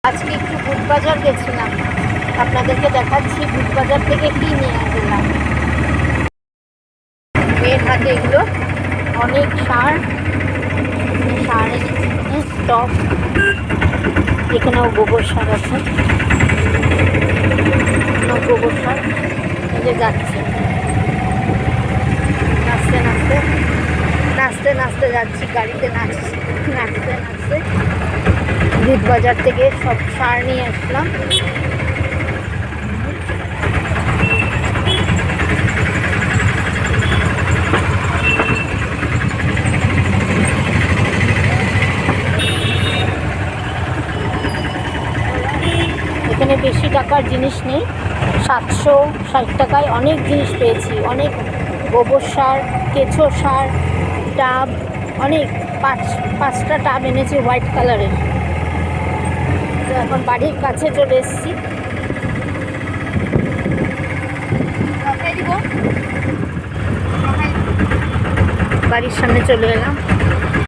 আজকে একটু বুটবাজার গেছিলাম, আপনাদেরকে দেখাচ্ছি বুটবাজার থেকে কি নিয়ে গেলাম। মেয়ের হাতে এগুলো অনেক সার স্টক, এখানেও গোবর সার আছে, গোবর সার নিয়ে যাচ্ছে। নাচতে নাচতে নাচতে নাচতে যাচ্ছি, গাড়িতে নাচতে নাচতে বুটবাজার থেকে সব সার নিয়ে আসলাম। এখানে বেশি টাকার জিনিস নেই, 760 টাকায় অনেক জিনিস পেয়েছি। অনেক গোবর সার, কেঁচো সার, টাব, অনেক পাঁচটা টাব এনেছি হোয়াইট কালারের। তো এখন বাড়ির কাছে চলে এসেছি, বাড়ির সামনে চলে এলাম।